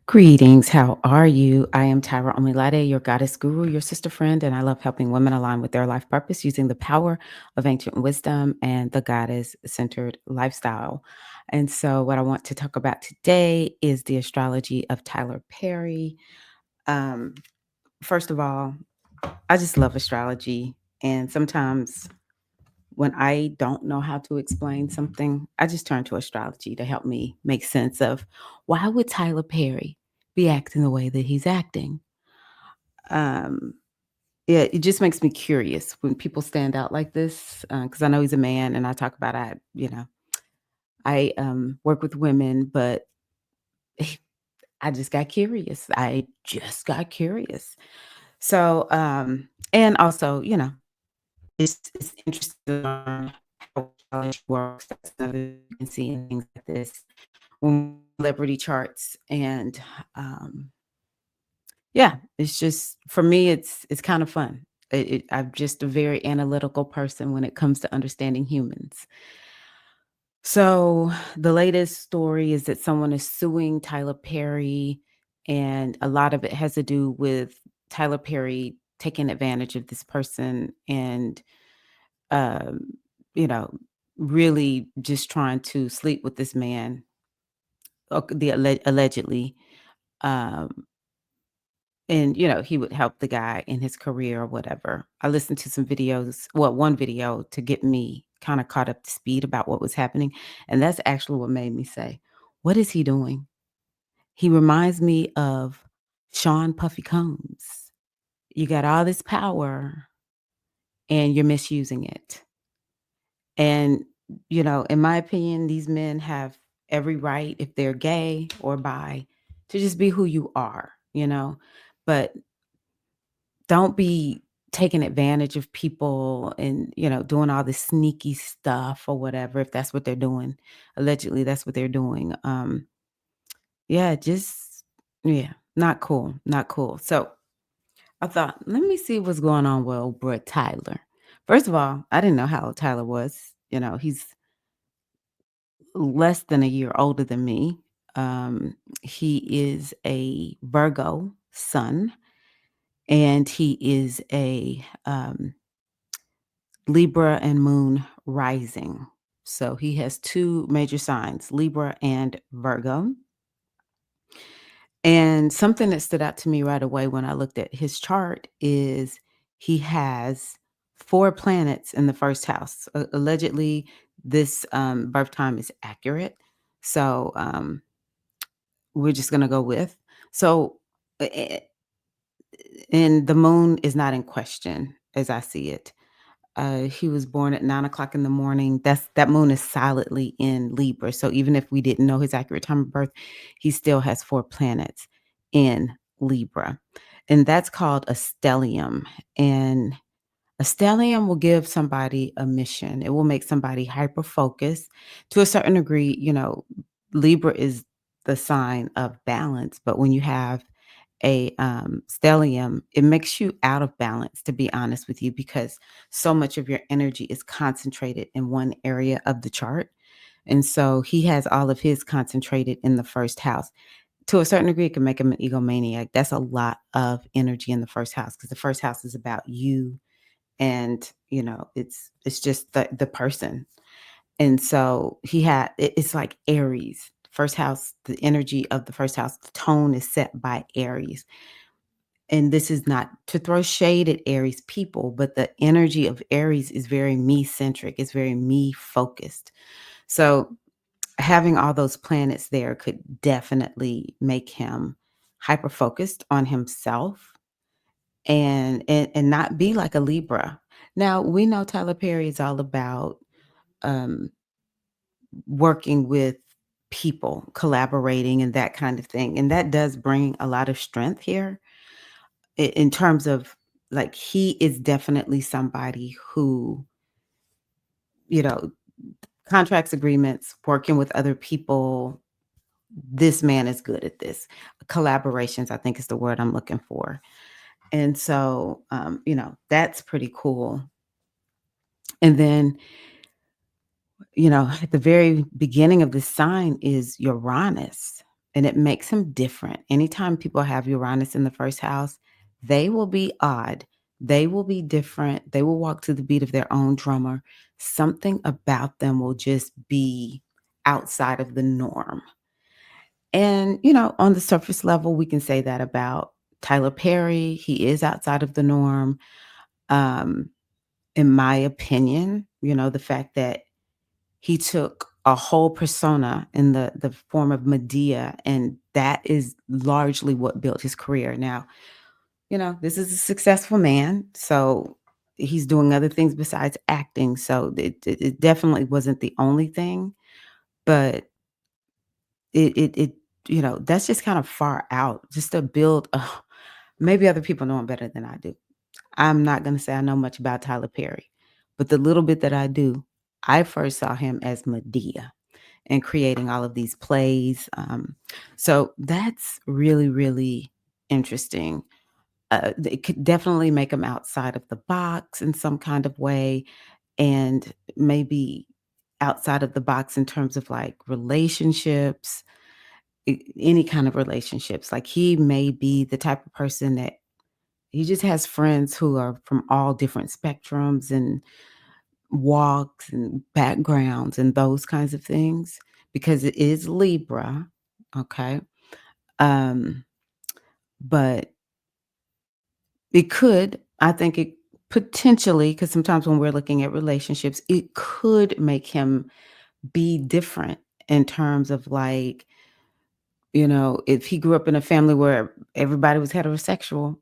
Greetings, how are you? I am Tyra Omilade, your goddess guru, your sister friend, and I love helping women align with their life purpose using the power of ancient wisdom and the goddess centered lifestyle. And so, what I want to talk about today is the astrology of Tyler Perry. Um, First of all, I just love astrology, and sometimes when I don't know how to explain something, I just turn to astrology to help me make sense of why would Tyler Perry be acting the way that he's acting. Um, yeah, it just makes me curious when people stand out like this because I know he's a man, and I talk about I work with women, but I just got curious. I just got curious. So, and also, it's interesting to learn how astrology works. That's another thing you can see in things like this when celebrity charts and yeah, it's just for me, it's kind of fun. I'm just a very analytical person when it comes to understanding humans. So the latest story is that someone is suing Tyler Perry, and a lot of it has to do with Tyler Perry taking advantage of this person and um, you know, really just trying to sleep with this man, allegedly. Um, and he would help the guy in his career or whatever. I listened to some videos, well, one video to get me kind of caught up to speed about what was happening. And that's actually what made me say, what is he doing? He reminds me of Sean Puffy Combs. You got all this power and you're misusing it. And, in my opinion, these men have every right, if they're gay or bi, to just be who you are. But don't be taking advantage of people and, doing all this sneaky stuff or whatever, if that's what they're doing. Allegedly, that's what they're doing. Yeah, just, yeah, not cool. Not cool. So I thought, let me see what's going on with old bro Tyler. First of all, I didn't know how old Tyler was. He's less than a year older than me. He is a Virgo sun, and he is a Libra and moon rising. So he has two major signs, Libra and Virgo. And something that stood out to me right away when I looked at his chart is he has four planets in the first house. Allegedly, this birth time is accurate. So we're just going to go with. So, eh, and the moon is not in question as I see it. He was born at 9 o'clock in the morning. That moon is solidly in Libra. So even if we didn't know his accurate time of birth, he still has four planets in Libra. And that's called a stellium. And a stellium will give somebody a mission. It will make somebody hyper focused to a certain degree. Libra is the sign of balance, but when you have a stellium, it makes you out of balance, to be honest with you, because so much of your energy is concentrated in one area of the chart. And so he has all of his concentrated in the first house. To a certain degree, it can make him an egomaniac. That's a lot of energy in the first house because the first house is about you, and it's just the person. And so it's like Aries. First house, the energy of the first house, the tone is set by Aries. And this is not to throw shade at Aries people, but the energy of Aries is very me centric. It's very me focused. So having all those planets there could definitely make him hyper focused on himself and not be like a Libra. Now we know Tyler Perry is all about um, working with people, collaborating, and that kind of thing, and that does bring a lot of strength here in terms of, like, he is definitely somebody who, you know, contracts, agreements, working with other people. This man is good at this. Collaborations, I think, is the word I'm looking for. And so, that's pretty cool. And then, at the very beginning of this sign is Uranus. and it makes him different. Anytime people have Uranus in the first house, they will be odd. They will be different. They will walk to the beat of their own drummer. Something about them will just be outside of the norm. And, on the surface level, we can say that about Tyler Perry. He is outside of the norm. Um, in my opinion, the fact that he took a whole persona in the form of Medea, and that is largely what built his career. Now, this is a successful man, so he's doing other things besides acting. So it definitely wasn't the only thing, but it that's just kind of far out just to build. Maybe other people know him better than I do. I'm not going to say I know much about Tyler Perry, but the little bit that I do, I first saw him as Medea and creating all of these plays. So that's really, really interesting. It could definitely make him outside of the box in some kind of way, and maybe outside of the box in terms of like relationships, any kind of relationships. Like he may be the type of person that he just has friends who are from all different spectrums and walks and backgrounds and those kinds of things because it is Libra, okay? Um, but it could, I think it potentially, because sometimes when we're looking at relationships, it could make him be different in terms of like, if he grew up in a family where everybody was heterosexual,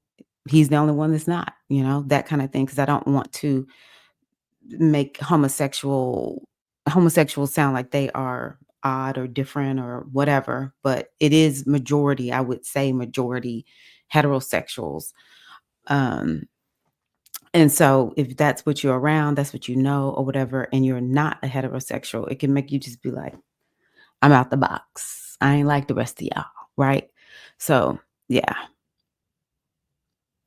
he's the only one that's not, that kind of thing. Because I don't want to make homosexuals sound like they are odd or different or whatever, but it is majority, I would say majority heterosexuals. Um, and so if that's what you're around, that's what you know or whatever, and you're not a heterosexual, it can make you just be like, I'm out the box. I ain't like the rest of y'all, right? So yeah.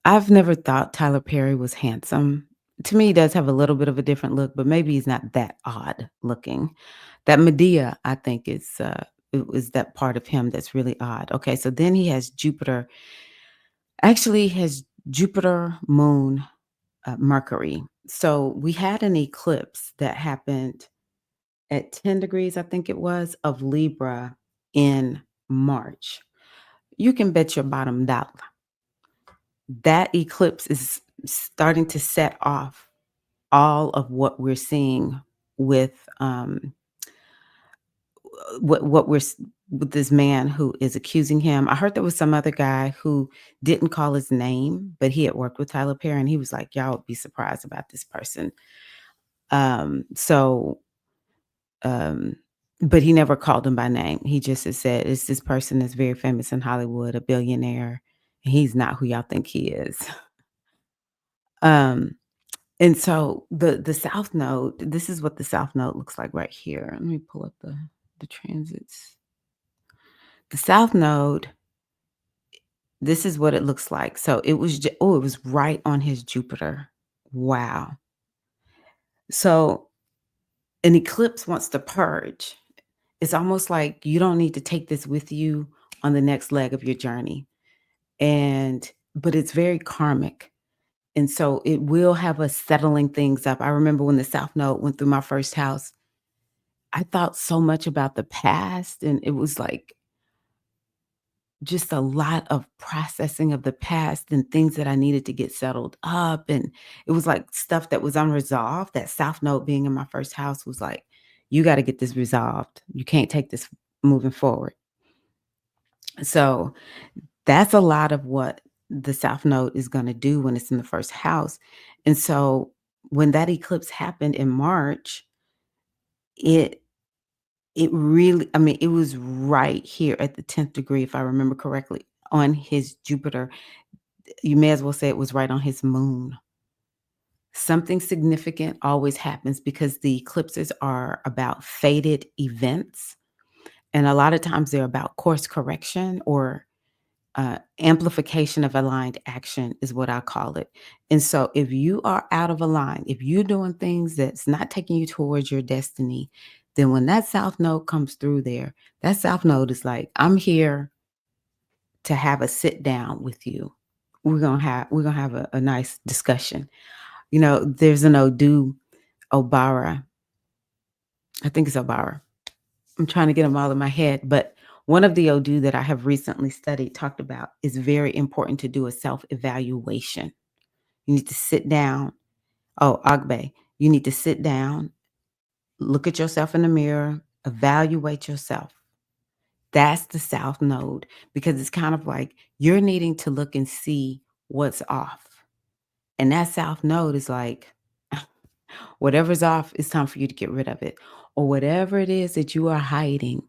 I've never thought Tyler Perry was handsome. To me, he does have a little bit of a different look, but maybe he's not that odd looking. That Medea, I think, it was that part of him that's really odd. Okay, so then he has Jupiter. Actually, he has Jupiter, Moon, Mercury. So we had an eclipse that happened at 10 degrees, I think it was, of Libra in March. You can bet your bottom dollar that eclipse is starting to set off all of what we're seeing with what with this man who is accusing him. I heard there was some other guy who didn't call his name, but he had worked with Tyler Perry, and he was like, "Y'all would be surprised about this person." So, um, but he never called him by name. He just had said, "It's this person that's very famous in Hollywood, a billionaire, and he's not who y'all think he is." Um, And so the south node, this is what the south node looks like right here. Let me pull up the transits. The south node, this is what it looks like. So it was it was right on his Jupiter. Wow. So an eclipse wants to purge. It's almost like you don't need to take this with you on the next leg of your journey. But it's very karmic. And so it will have us settling things up. I remember when the south node went through my first house, I thought so much about the past, and it was like just a lot of processing of the past and things that I needed to get settled up. And it was like stuff that was unresolved. That South Node being in my first house was like, you got to get this resolved. You can't take this moving forward. So that's a lot of what the South Node is going to do when it's in the first house. And so when that eclipse happened in March, it It really I mean, it was right here at the 10th degree, if I remember correctly, on his Jupiter. You may as well say it was right on his moon. Something significant always happens because the eclipses are about fated events, and a lot of times they're about course correction or amplification of aligned action is what I call it. And so if you are out of align, if you're doing things that's not taking you towards your destiny, Then when that south node comes through there, that south node is like, I'm here to have a sit down with you. We're gonna have a nice discussion. There's an Odu Obara. I think it's Obara. I'm trying to get them all in my head, but one of the Odu that I have recently studied talked about is very important to do a self-evaluation. You need to sit down. Oh, Agbe, you need to sit down, look at yourself in the mirror, evaluate yourself. That's the south node because it's kind of like you're needing to look and see what's off. And that south node is like, whatever's off, it's time for you to get rid of it. Or whatever it is that you are hiding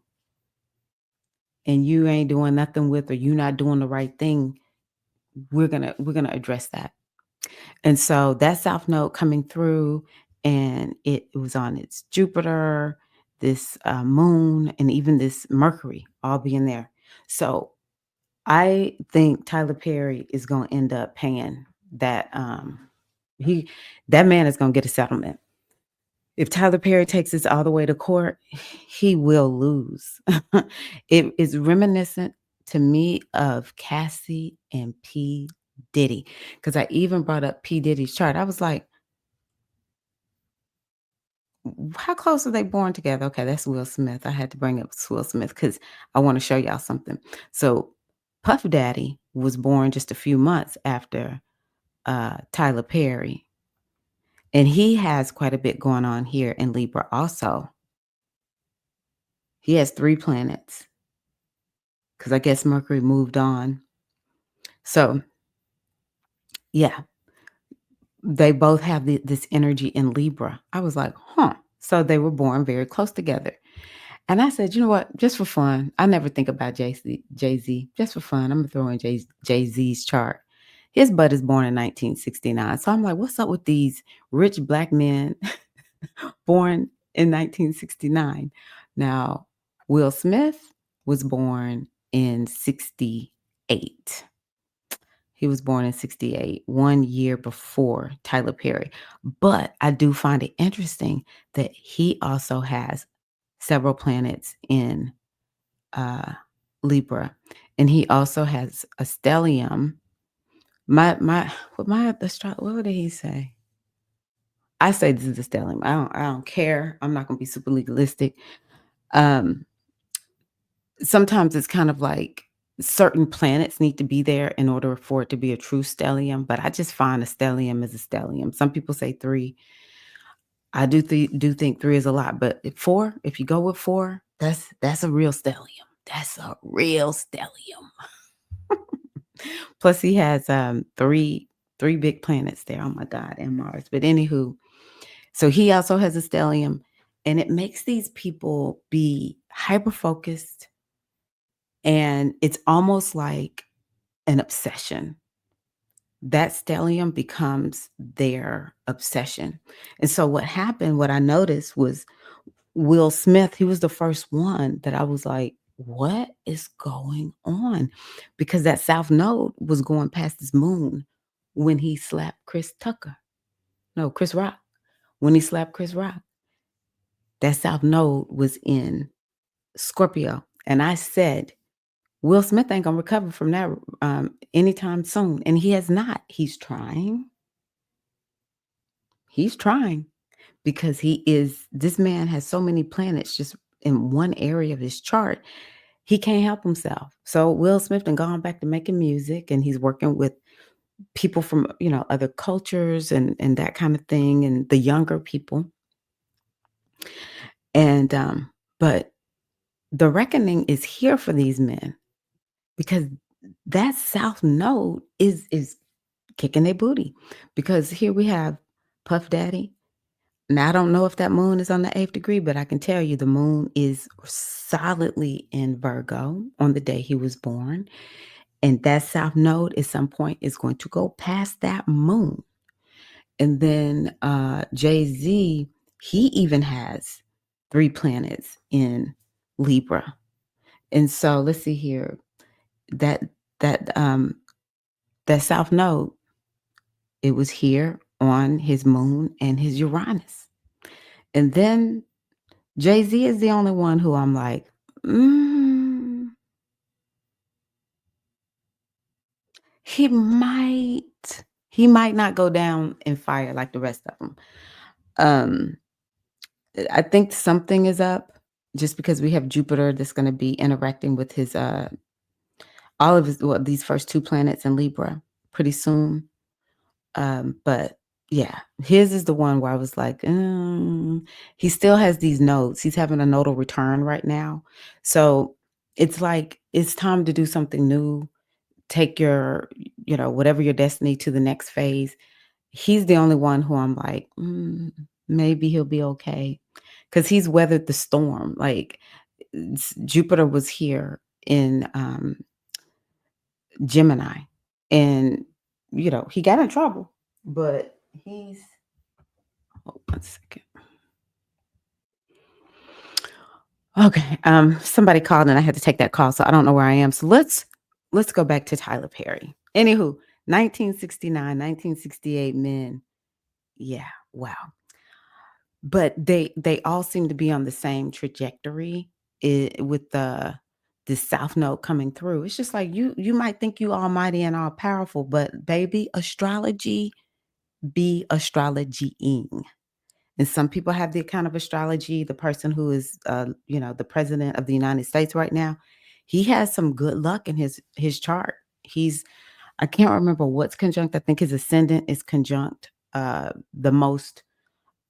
and you ain't doing nothing with, or you're not doing the right thing, we're gonna address that. And so that south node coming through, and it was on its Jupiter, this moon, and even this Mercury all being there. So I think Tyler Perry is going to end up paying that. He that man is going to get a settlement. If Tyler Perry takes this all the way to court, he will lose. It is reminiscent to me of Cassie and P. Diddy, because I even brought up P. Diddy's chart. I was like, how close are they born together? Okay, that's Will Smith. I had to bring up Will Smith because I want to show y'all something. So Puff Daddy was born just a few months after Tyler Perry. And he has quite a bit going on here in Libra also. He has 3 planets because I guess Mercury moved on. So, yeah, they both have this energy in Libra. I was like, huh. So they were born very close together. And I said, you know what? Just for fun, I never think about Jay-Z. Just for fun, I'm going to throw in Jay-Z's chart. His bud is born in 1969. So I'm like, what's up with these rich black men born in 1969? Now, Will Smith was born in 68. He was born in 68, 1 year before Tyler Perry. But I do find it interesting that he also has several planets in uh, Libra, and he also has a stellium. What did he say? I say this is a stellium. I don't care. I'm not gonna be super legalistic. Um, Sometimes it's kind of like certain planets need to be there in order for it to be a true stellium, but I just find a stellium is a stellium. Some people say 3. I do think 3 is a lot, but 4, if you go with 4, that's a real stellium. That's a real stellium. Plus he has 3 big planets there. Oh my God, and Mars. But anywho, so he also has a stellium, and it makes these people be hyper focused, and it's almost like an obsession. That stellium becomes their obsession. And so what I noticed was Will Smith, he was the first one that I was like, what is going on? Because that South Node was going past his moon when he slapped Chris Tucker. No, Chris Rock. When he slapped Chris Rock, that South Node was in Scorpio. And I said, Will Smith ain't gonna recover from that anytime soon. And he has not. He's trying. He's trying because this man has so many planets just in one area of his chart. He can't help himself. So Will Smith done gone back to making music, and he's working with people from, other cultures and that kind of thing, and the younger people. And but the reckoning is here for these men because that South Node is kicking their booty. Because here we have Puff Daddy. Now I don't know if that moon is on the 8th degree, but I can tell you the moon is solidly in Virgo on the day he was born. And that South Node at some point is going to go past that moon. And then Jay-Z, he even has 3 planets in Libra. And so let's see here. That that that South Node, it was here on his moon and his Uranus. And then Jay-Z is the only one who I'm like, mm, he might he might not go down in fire like the rest of them. Um, I think something is up just because we have Jupiter that's gonna be interacting with his, all of his well, these first 2 planets in Libra pretty soon. But yeah, his is the one where I was like, he still has these nodes. He's having a nodal return right now. So it's like it's time to do something new, take your, whatever your destiny to the next phase. He's the only one who I'm like, maybe he'll be okay. Cause he's weathered the storm. Like Jupiter was here in Gemini and he got in trouble, but he's hold 1 second. Okay, somebody called and I had to take that call, so I don't know where I am. So let's go back to Tyler Perry. Anywho, 1969, 1968 men. Yeah, wow. But they all seem to be on the same trajectory with the South Node coming through. It's just like you might think you almighty and all powerful, but baby, astrology be astrologying. And some people have the account of astrology. The person who is, the president of the United States right now, he has some good luck in his chart. I can't remember what's conjunct. I think his ascendant is conjunct the most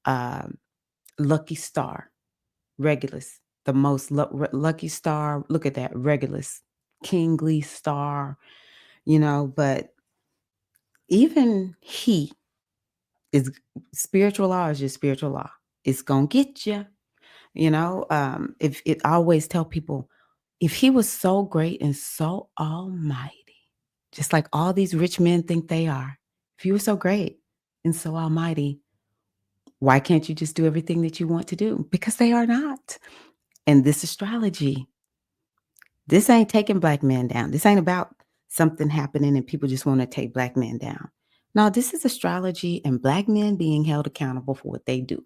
uh, lucky star, Regulus. The most lucky star. Look at that, Regulus, kingly star. But even he is spiritual law is just spiritual law. It's gonna get you. If it I always tell people, if he was so great and so almighty, just like all these rich men think they are, if he was so great and so almighty, why can't you just do everything that you want to do? Because they are not. And this astrology, this ain't taking black men down. This ain't about something happening and people just want to take black men down. No, this is astrology and black men being held accountable for what they do.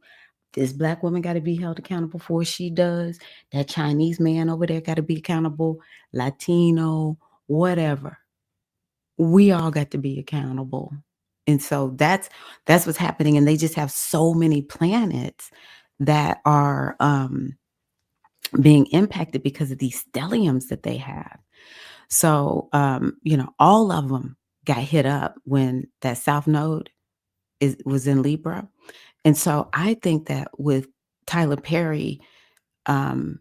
This black woman got to be held accountable for what she does. That Chinese man over there got to be accountable. Latino, whatever. We all got to be accountable. And so that's what's happening. And they just have so many planets that are being impacted because of these stelliums that they have. So all of them got hit up when that South Node was in Libra. And so I think that with Tyler Perry, um,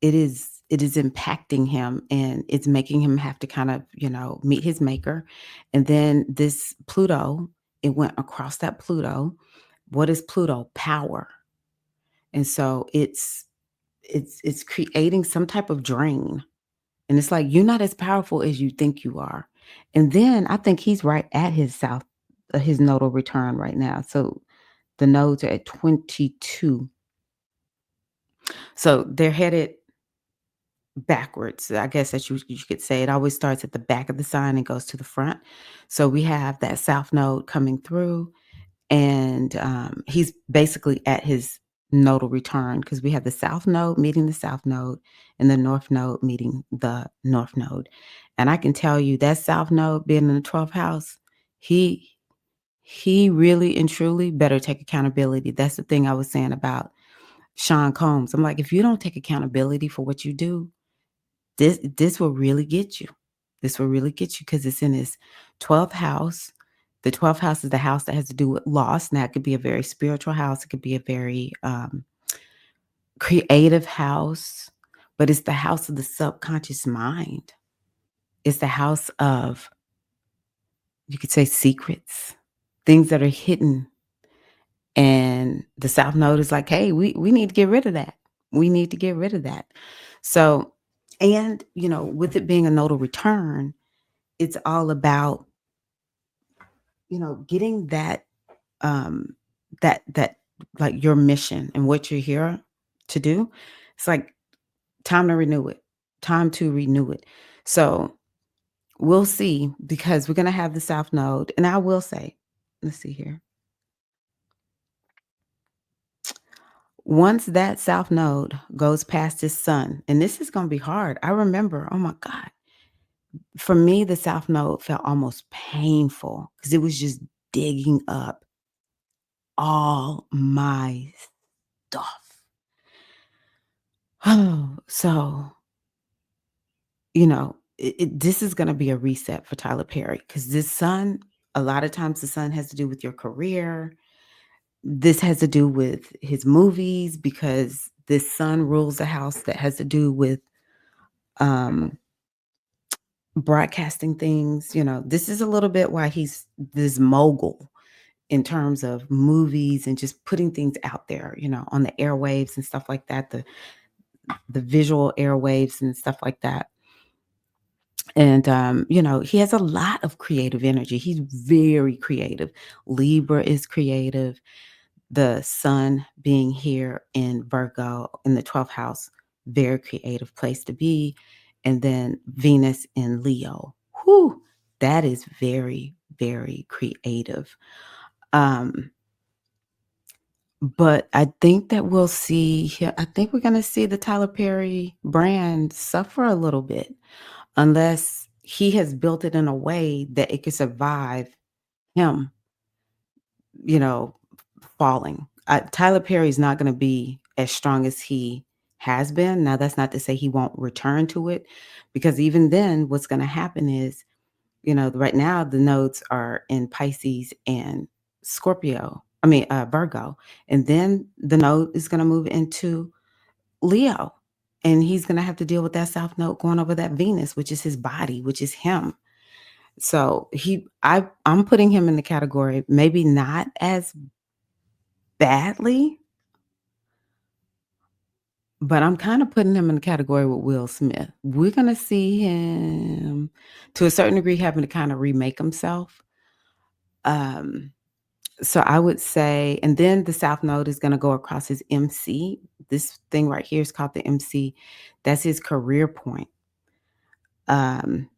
it is impacting him and it's making him have to kind of, meet his maker. And then this Pluto, it went across that Pluto. What is Pluto? Power. And so it's creating some type of drain. And it's like you're not as powerful as you think you are. And then I think he's right at his nodal return right now. So the nodes are at 22. So they're headed backwards. I guess that you could say it always starts at the back of the sign and goes to the front. So we have that South Node coming through, and he's basically at his nodal return because we have the South Node meeting the South Node and the North Node meeting the North Node. And I can tell you that South Node being in the 12th house, he he really and truly better take accountability. That's the thing I was saying about Sean Combs. I'm like, if you don't take accountability for what you do, this will really get you. This will really get you because it's in his 12th house. The 12th house is the house that has to do with loss. Now, it could be a very spiritual house. It could be a very creative house, but it's the house of the subconscious mind. It's the house of, you could say, secrets, things that are hidden. And the South Node is like, hey, we need to get rid of that. We need to get rid of that. So, and, with it being a nodal return, it's all about, getting um that like your mission and what you're here to do. It's like time to renew it. Time to renew it. So we'll see because we're gonna have the South Node. And I will say, let's see here. Once that south node goes past his sun, and this is gonna be hard. I remember, oh my God, for me, the south node felt almost painful because it was just digging up all my stuff. Oh, so, this is gonna be a reset for Tyler Perry because this sun, a lot of times the sun has to do with your career. This has to do with his movies because this sun rules the house that has to do with, um, broadcasting things. This is a little bit why he's this mogul in terms of movies and just putting things out there, on the airwaves and stuff like that, the visual airwaves and stuff like that. And he has a lot of creative energy. He's very creative. Libra is creative. The sun being here in Virgo in the 12th house, very creative place to be. And then Venus in Leo. Whew, that is very, very creative. Um, but I think that I think we're gonna see the Tyler Perry brand suffer a little bit unless he has built it in a way that it could survive him, you know, falling. Tyler Perry is not gonna be as strong as he has been. Now, that's not to say he won't return to it, because even then, what's gonna happen is, right now the nodes are in Pisces and Virgo, and then the node is gonna move into Leo, and he's gonna have to deal with that south node going over that Venus, which is his body, which is him. So I'm putting him in the category, maybe not as badly, but I'm kind of putting him in the category with Will Smith. We're gonna see him to a certain degree having to kind of remake himself. Um, so I would say, and then the South Node is gonna go across his MC. This thing right here is called the MC. That's his career point. Um,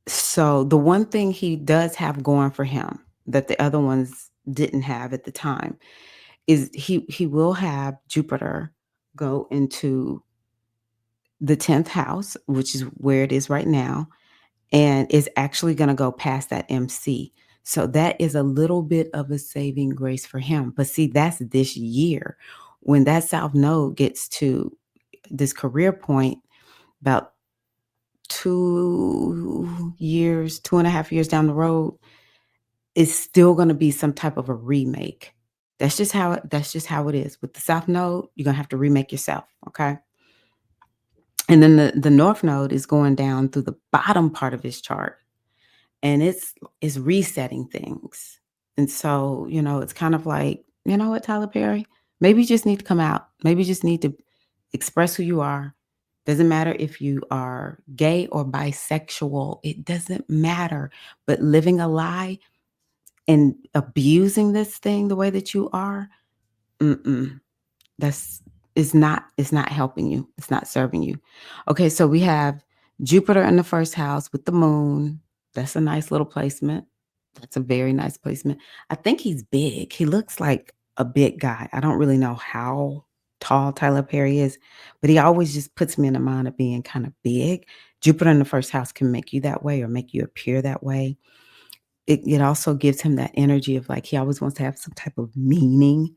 so the one thing he does have going for him that the other ones didn't have at the time is he will have Jupiter go into the 10th house, which is where it is right now, and is actually gonna go past that MC. So that is a little bit of a saving grace for him. But see, that's this year. When that South Node gets to this career point, about 2 years, 2.5 years down the road, it's still gonna be some type of a remake. That's just how it is. With the South Node, you're gonna have to remake yourself, okay? And then the North Node is going down through the bottom part of his chart, and it's resetting things. And so, it's kind of like, you know what, Tyler Perry? Maybe you just need to come out. Maybe you just need to express who you are. Doesn't matter if you are gay or bisexual. It doesn't matter. But living a lie and abusing this thing the way that you are, mm-mm. That's it's not helping you. It's not serving you. Okay, so we have Jupiter in the first house with the moon. That's a nice little placement. That's a very nice placement. I think he's big. He looks like a big guy. I don't really know how tall Tyler Perry is, but he always just puts me in the mind of being kind of big. Jupiter in the first house can make you that way or make you appear that way. It also gives him that energy of like he always wants to have some type of meaning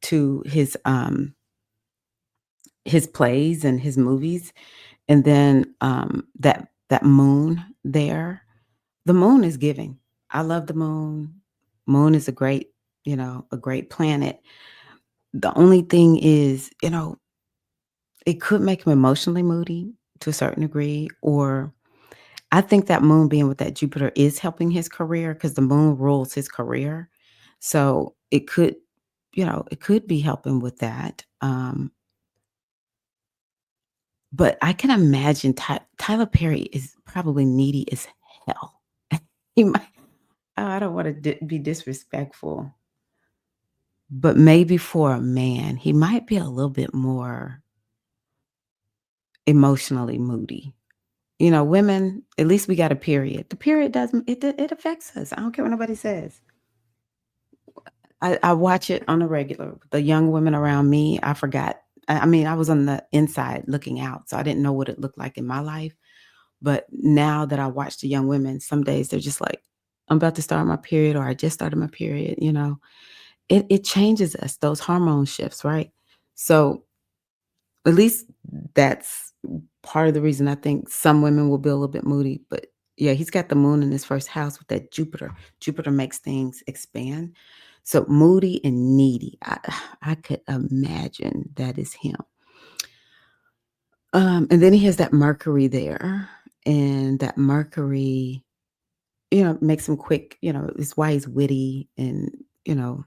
to his plays and his movies. And then, that moon there, the moon is giving. I love the moon. Moon is a great planet. The only thing is, it could make him emotionally moody to a certain degree, or I think that moon being with that Jupiter is helping his career because the moon rules his career. So it could be helping with that. But I can imagine Tyler Perry is probably needy as hell. He might I don't wanna be disrespectful, but maybe for a man, he might be a little bit more emotionally moody. Women, at least we got a period. The period doesn't it affects us. I don't care what nobody says. I watch it on a regular. The young women around me, I forgot. I mean, I was on the inside looking out, so I didn't know what it looked like in my life. But now that I watch the young women, some days they're just like, I'm about to start my period, or I just started my period, you know. It changes us, those hormone shifts, right? So at least that's part of the reason I think some women will be a little bit moody. But yeah, he's got the moon in his first house with that Jupiter. Jupiter makes things expand. So moody and needy. I could imagine that is him. And then he has that Mercury there. And that Mercury, makes him quick, it's why he's witty. And, you know,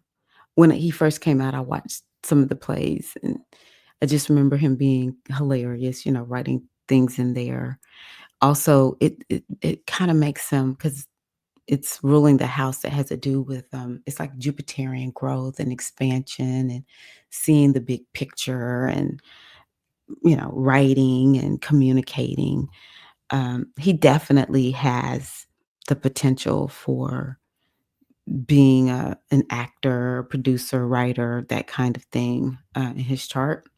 when he first came out, I watched some of the plays, and I just remember him being hilarious, writing things in there. Also, it kinda makes him, because it's ruling the house that has to do with, it's like Jupiterian growth and expansion and seeing the big picture and, writing and communicating. He definitely has the potential for being an actor, producer, writer, that kind of thing, in his chart.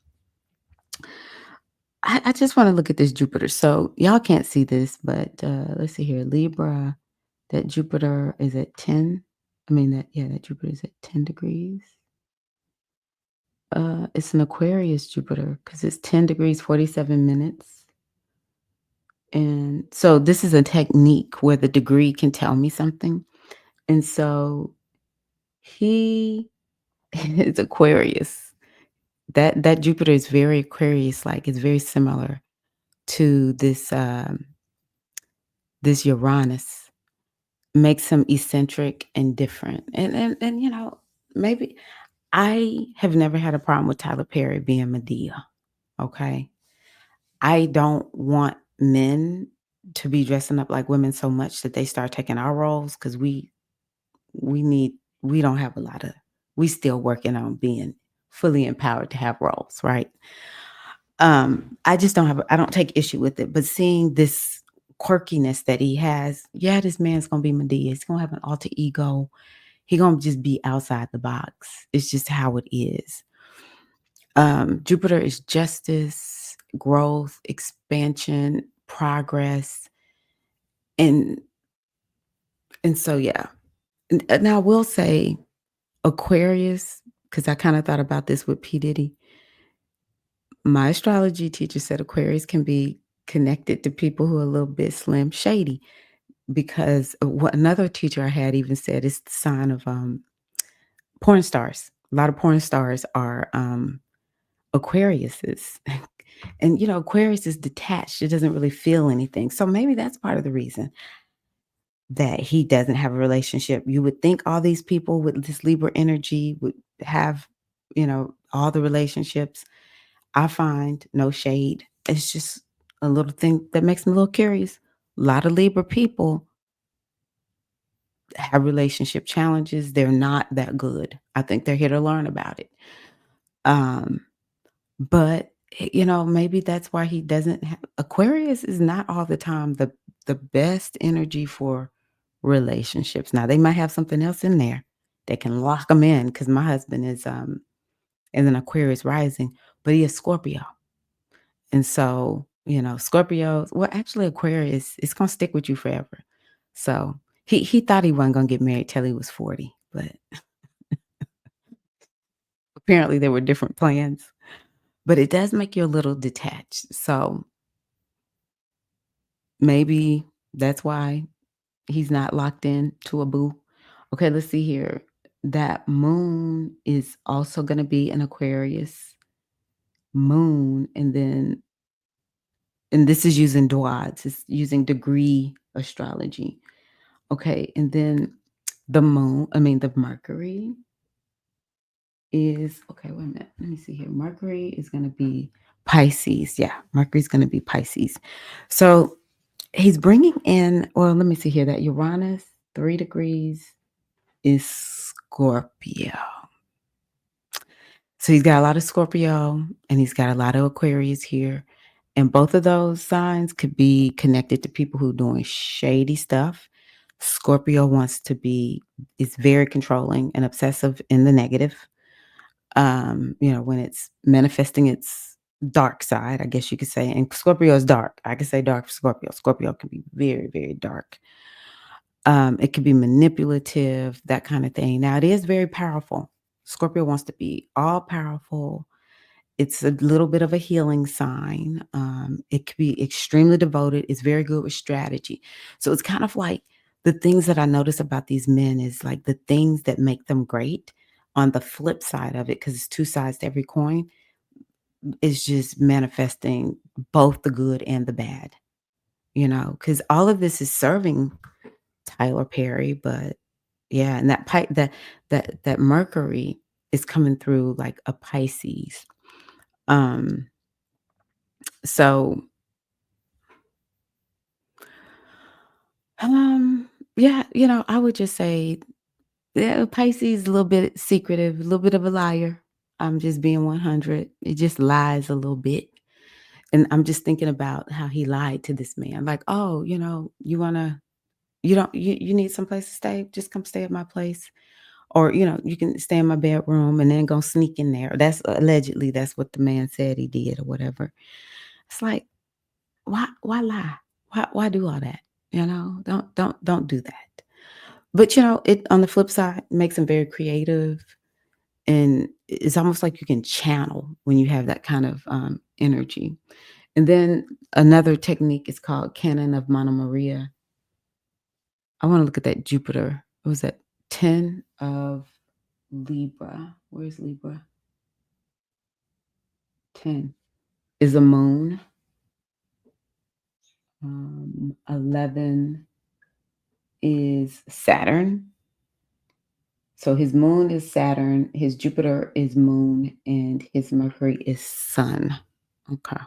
I just wanna look at this Jupiter. So, y'all can't see this, but, let's see here, Libra, that Jupiter is at 10. I mean, that Jupiter is at 10 degrees. It's an Aquarius Jupiter because it's 10 degrees, 47 minutes. And so this is a technique where the degree can tell me something. And so he is Aquarius. That Jupiter is very Aquarius-like. It's very similar to this Uranus. Makes him eccentric and different. And maybe I have never had a problem with Tyler Perry being Medea, okay? I don't want men to be dressing up like women so much that they start taking our roles, because we need we don't have a lot of we still working on being fully empowered to have roles, right? I don't take issue with it, but seeing this quirkiness that he has, yeah, this man's gonna be Medea. He's gonna have an alter ego. He gonna just be outside the box. It's just how it is. Jupiter is justice, growth, expansion, progress, and so yeah. Now I will say Aquarius, because I kind of thought about this with P. Diddy. My astrology teacher said Aquarius can be connected to people who are a little bit slim shady, because what another teacher I had even said is the sign of porn stars. A lot of porn stars are Aquariuses. And Aquarius is detached. It doesn't really feel anything. So maybe that's part of the reason that he doesn't have a relationship. You would think all these people with this Libra energy would have, all the relationships. I find no shade. It's just a little thing that makes me a little curious. A lot of Libra people have relationship challenges. They're not that good. I think they're here to learn about it. Um, but maybe that's why he doesn't have Aquarius is not all the time the best energy for relationships. Now they might have something else in there that can lock them in, because my husband is an Aquarius rising, but he is Scorpio. And so, Scorpios, well, actually Aquarius, it's gonna stick with you forever. So he thought he wasn't gonna get married till he was 40, but apparently there were different plans. But it does make you a little detached. So maybe that's why he's not locked in to a boo. Okay, let's see here. That moon is also gonna be an Aquarius moon, and this is using dwads, it's using degree astrology. Okay, and then the Mercury is okay, wait a minute. Let me see here. Mercury is gonna be Pisces. Yeah, Mercury's gonna be Pisces. So he's bringing in, well, let me see here, that Uranus, 3 degrees is Scorpio. So he's got a lot of Scorpio and he's got a lot of Aquarius here. And both of those signs could be connected to people who are doing shady stuff. Scorpio wants to be is very controlling and obsessive in the negative. When it's manifesting its dark side, I guess you could say. And Scorpio is dark. I could say dark for Scorpio. Scorpio can be very, very dark. It could be manipulative, that kind of thing. Now, it is very powerful. Scorpio wants to be all powerful. It's a little bit of a healing sign. It could be extremely devoted. It's very good with strategy. So it's kind of like the things that I notice about these men is like the things that make them great on the flip side of it, because it's two sides to every coin, is just manifesting both the good and the bad, because all of this is serving Tyler Perry, but yeah, and that Mercury is coming through like a Pisces. Um, so yeah, I would just say, yeah, Pisces a little bit secretive, a little bit of a liar. I'm just being 100. It just lies a little bit. And I'm just thinking about how he lied to this man. Like, oh, you need someplace to stay? Just come stay at my place. Or, you can stay in my bedroom and then go sneak in there. That's what the man said he did or whatever. It's like, why lie? Why do all that? Don't do that. But it on the flip side makes him very creative, and it's almost like you can channel when you have that kind of energy. And then another technique is called Canon of Mono Maria. I want to look at that Jupiter. What was that? 10 of Libra. Where's Libra? 10 is a moon. 11 is Saturn. So his moon is Saturn, his Jupiter is moon, and his Mercury is sun. Okay.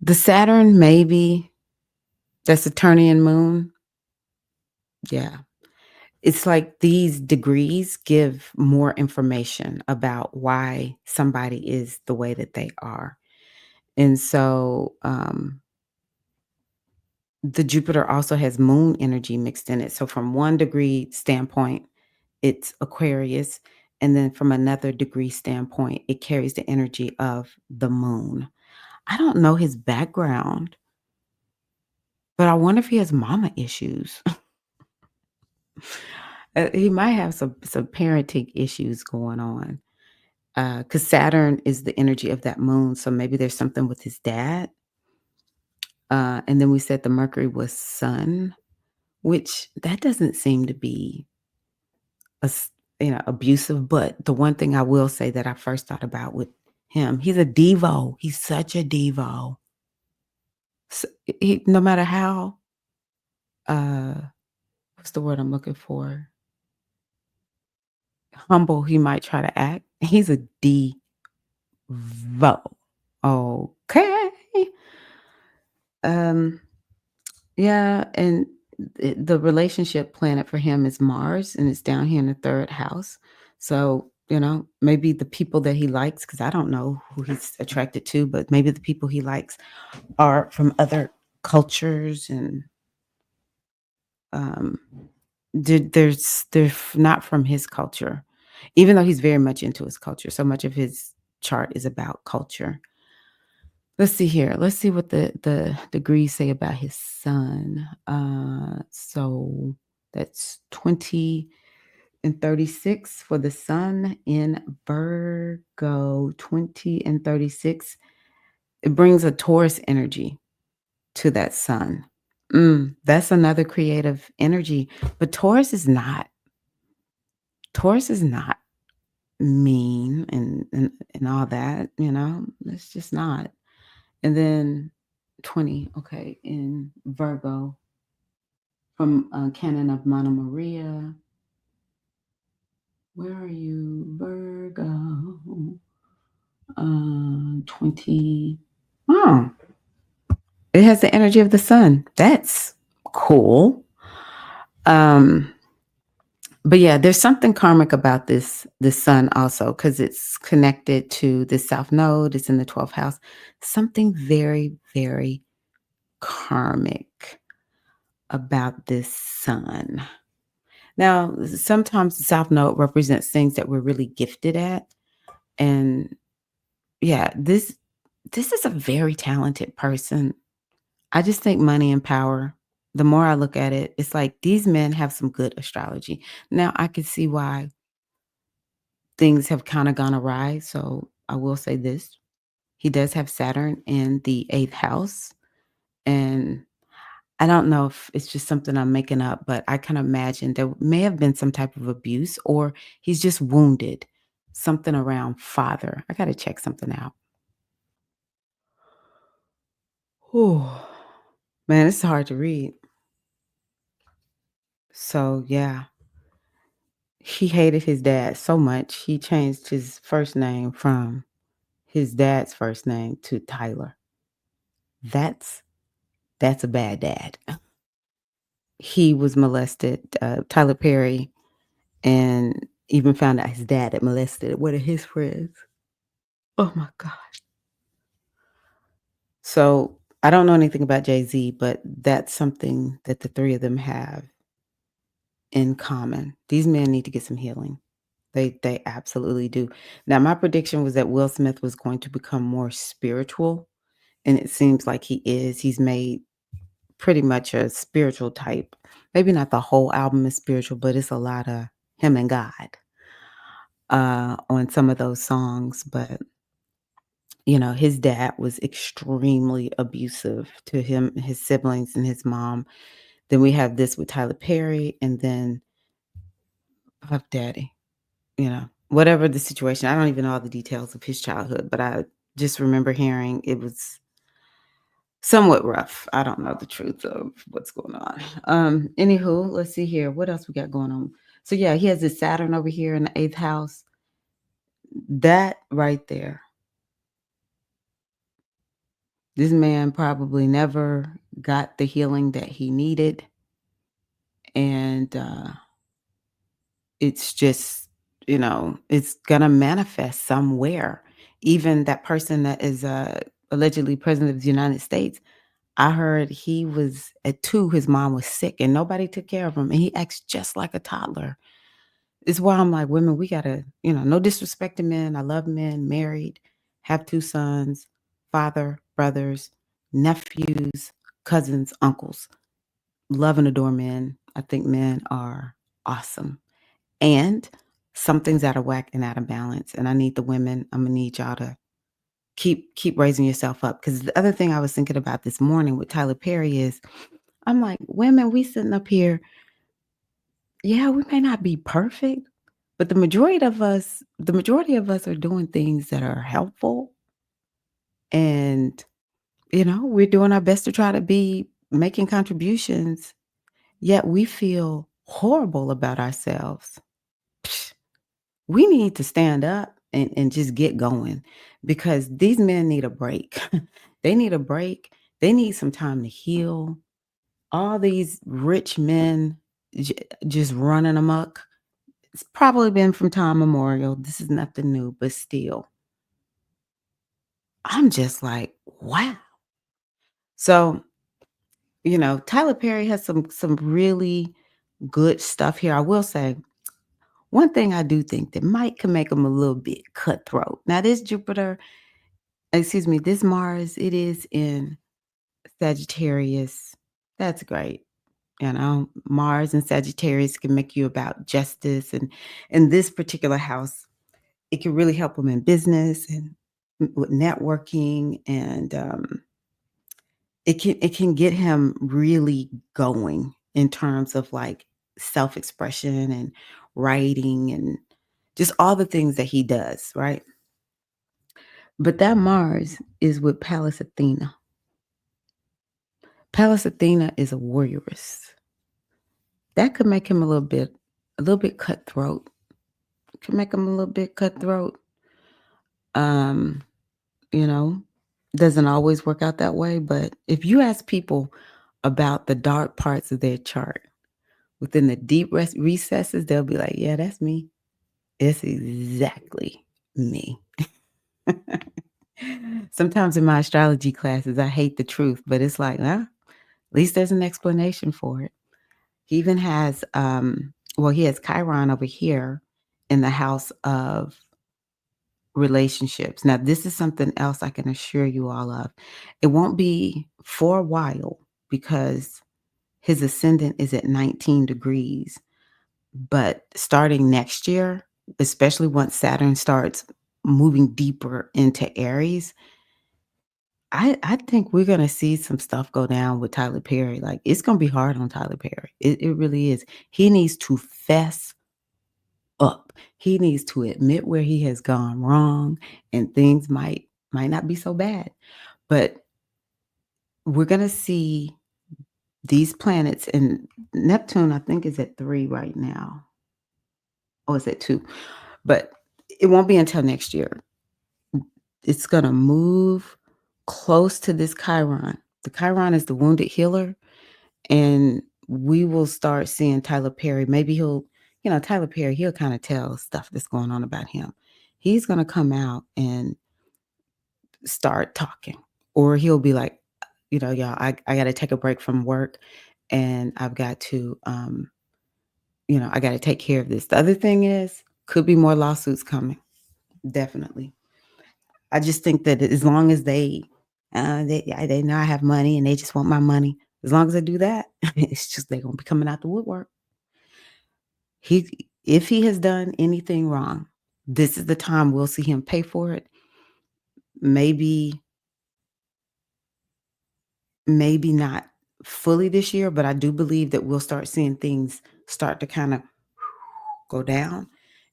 The Saturn, maybe that's Saturnian moon. Yeah. It's like these degrees give more information about why somebody is the way that they are. And so the Jupiter also has moon energy mixed in it. So from 1 degree standpoint, it's Aquarius. And then from another degree standpoint, it carries the energy of the moon. I don't know his background, but I wonder if he has mama issues. He might have some parenting issues going on. Because Saturn is the energy of that moon. So maybe there's something with his dad. And then we said the Mercury was sun, which that doesn't seem to be abusive. But the one thing I will say that I first thought about with him, he's a Devo. He's such a Devo. So no matter how, uh, what's the word I'm looking for? Humble he might try to act. He's a Devo. Okay. Um, yeah, and the relationship planet for him is Mars, and it's down here in the third house. So, maybe the people that he likes, because I don't know who he's attracted to, but maybe the people he likes are from other cultures, and um, they're not from his culture, even though he's very much into his culture. So much of his chart is about culture. Let's see here. Let's see what the degrees say about his sun. So that's 20 and 36 for the sun in Virgo. 20 and 36. It brings a Taurus energy to that sun. That's another creative energy. But Taurus is not mean and all that, It's just not. And then 20, okay, in Virgo from Canon of Mono Maria. Where are you, Virgo? 20. Oh, it has the energy of the sun. That's cool. But yeah, there's something karmic about this sun also, because it's connected to the South Node. It's in the 12th house. Something very, very karmic. about this sun. Now, sometimes the South Node represents things that we're really gifted at. And yeah, this is a very talented person. I just think money and power, the more I look at it, it's like these men have some good astrology. Now, I can see why things have kind of gone awry. So I will say this. He does have Saturn in the eighth house. And I don't know if it's just something I'm making up, but I can imagine there may have been some type of abuse or he's just wounded. Something around father. I got to check something out. Whew. Man, it's hard to read. So, yeah, he hated his dad so much, he changed his first name from his dad's first name to Tyler. That's that's a bad dad. He was molested, Tyler Perry, and even found out his dad had molested one of his friends. Oh my god. So, I don't know anything about Jay-Z, but that's something that the 3 of them have in common. These men need to get some healing. They absolutely do. Now, my prediction was that Will Smith was going to become more spiritual, and it seems like he is. He's made pretty much a spiritual type. Maybe not the whole album is spiritual, but it's a lot of him and God on some of those songs. But his dad was extremely abusive to him, his siblings, and his mom. Then we have this with Tyler Perry, and then Puff Daddy. Whatever the situation, I don't even know all the details of his childhood, but I just remember hearing it was somewhat rough. I don't know the truth of what's going on. Anywho, let's see here. What else we got going on? So yeah, he has his Saturn over here in the eighth house. That right there. This man probably never got the healing that he needed. And it's just, it's gonna manifest somewhere. Even that person that is allegedly president of the United States, I heard he was at 2, his mom was sick and nobody took care of him, and he acts just like a toddler. It's why I'm like, women, we gotta, no disrespect to men. I love men, married, have 2 sons, father, brothers, nephews, cousins, uncles. Love and adore men. I think men are awesome. And something's out of whack and out of balance. And I need the women, I'm gonna need y'all to keep raising yourself up. Because the other thing I was thinking about this morning with Tyler Perry is I'm like, women, we sitting up here, yeah, we may not be perfect, but the majority of us are doing things that are helpful. And, we're doing our best to try to be making contributions, yet we feel horrible about ourselves. Psh, we need to stand up and just get going because these men need a break. They need a break. They need some time to heal. All these rich men just running amok. It's probably been from time memorial. This is nothing new, but still, I'm just like, wow. So, Tyler Perry has some really good stuff here. I will say one thing I do think that might can make him a little bit cutthroat. Now, this Mars, it is in Sagittarius. That's great. Mars and Sagittarius can make you about justice. And in this particular house, it can really help them in business and with networking. And it can get him really going in terms of like self-expression and writing and just all the things that he does, right? But that Mars is with Pallas Athena. Pallas Athena is a warrioress. That could make him a little bit cutthroat. Could make him a little bit cutthroat. Um, you know, doesn't always work out that way, but if you ask people about the dark parts of their chart, within the deep recesses, they'll be like, "Yeah, that's me. It's exactly me." Sometimes in my astrology classes, I hate the truth, but it's like, huh? least there's an explanation for it. He even has, well, he has Chiron over here in the house of relationships. Now, this is something else I can assure you all of. It won't be for a while because his ascendant is at 19 degrees. But starting next year, especially once Saturn starts moving deeper into Aries, I think we're gonna see some stuff go down with Tyler Perry. Like, it's gonna be hard on Tyler Perry. It really is. He needs to fess up. He needs to admit where he has gone wrong, and things might not be so bad. But we're gonna see these planets, and Neptune, I think, is at 3 right now. Oh, it's at 2. But it won't be until next year. It's gonna move close to this Chiron. The Chiron is the wounded healer, and we will start seeing Tyler Perry. Maybe Tyler Perry, he'll kind of tell stuff that's going on about him. He's gonna come out and start talking, or he'll be like, y'all, I got to take a break from work, and I've got to, I got to take care of this. The other thing is, could be more lawsuits coming. Definitely. I just think that as long as they know I have money and they just want my money, as long as they do that, it's just they're gonna be coming out the woodwork. If he has done anything wrong, this is the time we'll see him pay for it. Maybe, maybe not fully this year, but I do believe that we'll start seeing things start to kind of go down.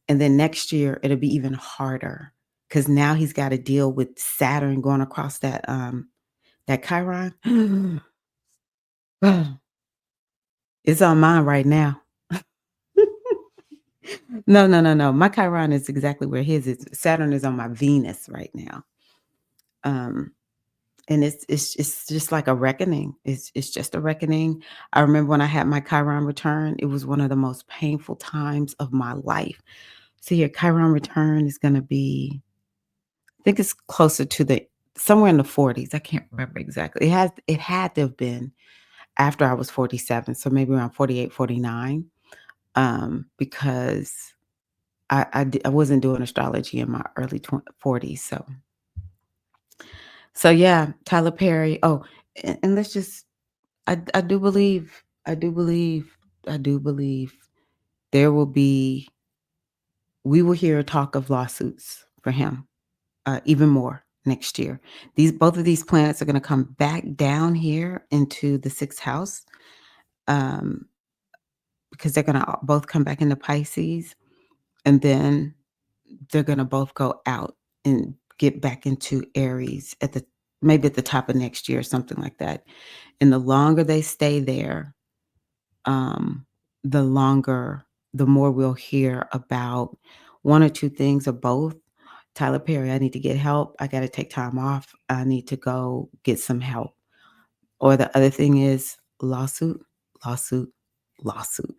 And then next year it'll be even harder because now he's got to deal with Saturn going across that Chiron. It's on mine right now. No, no, no, no. My Chiron is exactly where his is. Saturn is on my Venus right now. Um, and it's just like a reckoning. It's just a reckoning. I remember when I had my Chiron return, it was one of the most painful times of my life. So your Chiron return is gonna be, I think it's closer to the somewhere in the 40s. I can't remember exactly. It had to have been after I was 47, so maybe around 48, 49. Because I wasn't doing astrology in my early 40s. So yeah, Tyler Perry. Oh, and let's just, I do believe, I do believe there will be, we will hear talk of lawsuits for him, even more next year. Both of these planets are going to come back down here into the sixth house, um, because they're going to both come back into Pisces, and then they're gonna both go out and get back into Aries maybe at the top of next year or something like that. And the longer they stay there, um, the more we'll hear about one or two things or both. Tyler Perry, I need to get help. I got to take time off. I need to go get some help. Or the other thing is lawsuit, lawsuit, lawsuit.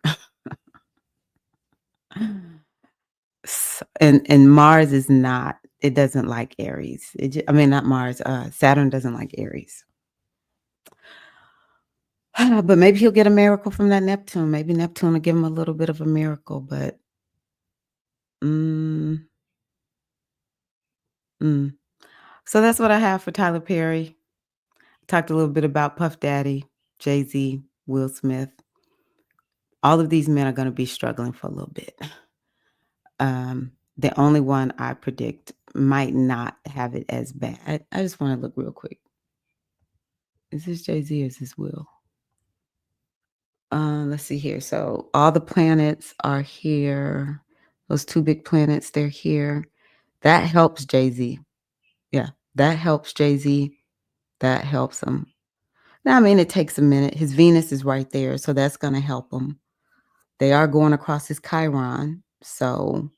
And Mars is not, it doesn't like Aries. I mean, not Mars, Saturn doesn't like Aries. But maybe he'll get a miracle from that Neptune. Maybe Neptune will give him a little bit of a miracle, but mm, mm. So that's what I have for Tyler Perry. Talked a little bit about Puff Daddy, Jay-Z, Will Smith. All of these men are going to be struggling for a little bit. The only one I predict might not have it as bad. I just want to look real quick. Is this Jay-Z or is this Will? Let's see here. So all the planets are here. Those two big planets, they're here. That helps Jay-Z. Yeah, that helps Jay-Z. That helps him. Now, I mean, it takes a minute. His Venus is right there, so that's going to help him. They are going across his Chiron. So,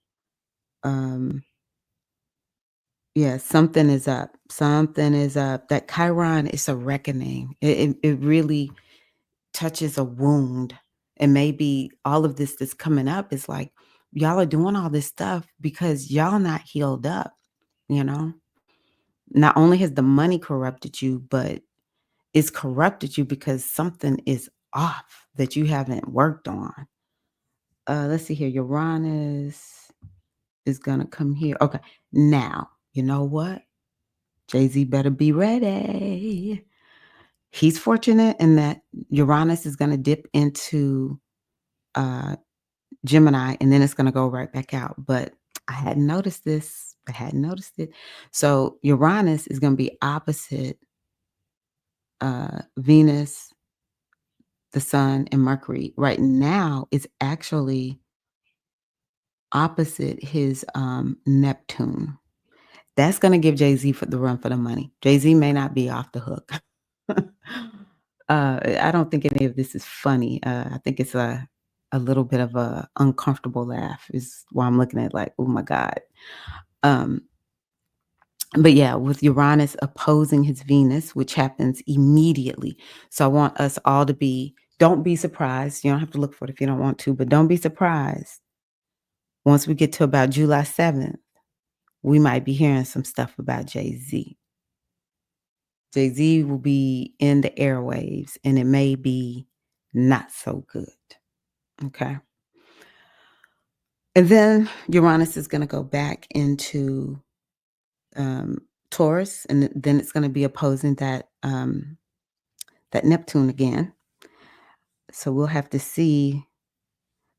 yeah, something is up. Something is up. That Chiron is a reckoning. It really touches a wound. And maybe all of this that's coming up is like, y'all are doing all this stuff because y'all not healed up, you know? Not only has the money corrupted you, but it's corrupted you because something is off that you haven't worked on. Let's see here. Uranus is gonna come here. Okay. Now, you know what? Jay-Z better be ready. He's fortunate in that Uranus is gonna dip into uh Gemini, and then it's gonna go right back out. But I hadn't noticed this. I hadn't noticed it. So Uranus is gonna be opposite Venus, the Sun, and Mercury. Right now, it's actually opposite his Neptune. That's gonna give Jay-Z for the run for the money. Jay-Z may not be off the hook. I don't think any of this is funny. I think it's a little bit of a uncomfortable laugh is why I'm looking at like, oh my God. Um, but yeah, with Uranus opposing his Venus, which happens immediately. So I want us all to don't be surprised. You don't have to look for it if you don't want to, but don't be surprised. Once we get to about July 7th, we might be hearing some stuff about Jay-Z. Jay-Z will be in the airwaves and it may be not so good. Okay. And then Uranus is going to go back into Taurus, and then it's going to be opposing that Neptune again. So we'll have to see.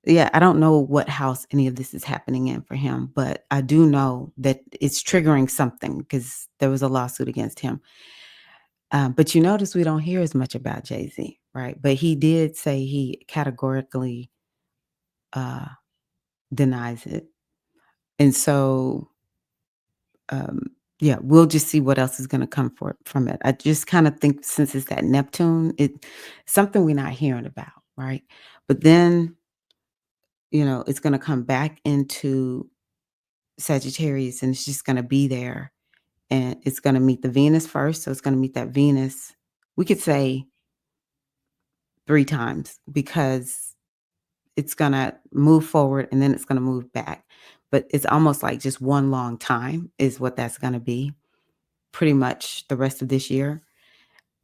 Yeah, I don't know what house any of this is happening in for him, but I do know that it's triggering something because there was a lawsuit against him. But you notice we don't hear as much about Jay-Z, right? But he did say he categorically uh, denies it. And so, um, yeah, we'll just see what else is going to come from it. I just kind of think since it's that Neptune, it's something we're not hearing about, right? But then, it's going to come back into Sagittarius and it's just going to be there and it's going to meet the Venus first. So it's going to meet that Venus. We could say 3 times because it's going to move forward and then it's going to move back. But it's almost like just one long time is what that's going to be pretty much the rest of this year.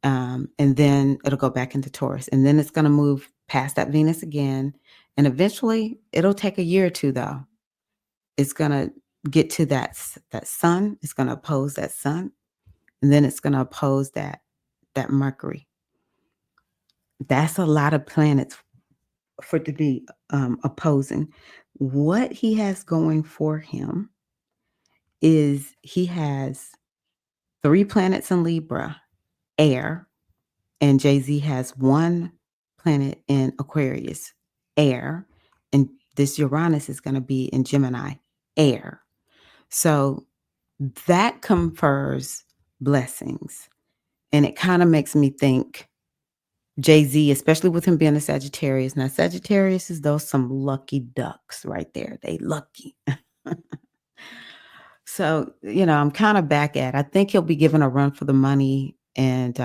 And then it'll go back into Taurus and then it's going to move past that Venus again. And eventually it'll take a year or two though. It's going to get to that sun. It's going to oppose that sun. And then it's going to oppose that Mercury. That's a lot of planets for it to be opposing. What he has going for him is he has 3 planets in Libra, air, and Jay-Z has 1 planet in Aquarius, air, and this Uranus is going to be in Gemini, air. So that confers blessings. And it kind of makes me think Jay-Z, especially with him being a Sagittarius. Now, Sagittarius is those some lucky ducks right there. They lucky. So, I'm kind of back at. I think he'll be given a run for the money, and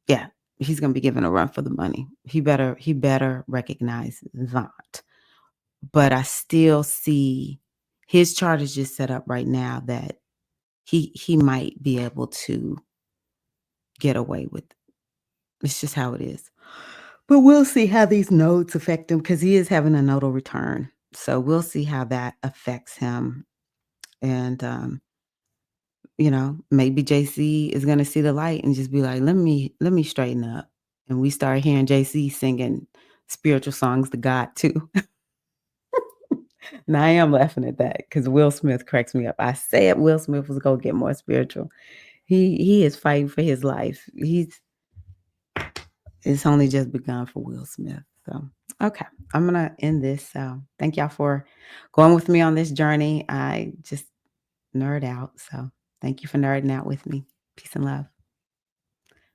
yeah, he's gonna be given a run for the money. He better recognize that. But I still see his chart is just set up right now that he might be able to get away with it. It's just how it is. But we'll see how these nodes affect him because he is having a nodal return. So we'll see how that affects him. And maybe JC is gonna see the light and just be like, let me straighten up. And we start hearing JC singing spiritual songs to God too. Now I am laughing at that because Will Smith cracks me up. I said Will Smith was gonna get more spiritual. He is fighting for his life. It's only just begun for Will Smith. So okay, I'm gonna end this. So thank y'all for going with me on this journey. I just nerd out. So thank you for nerding out with me. Peace and love.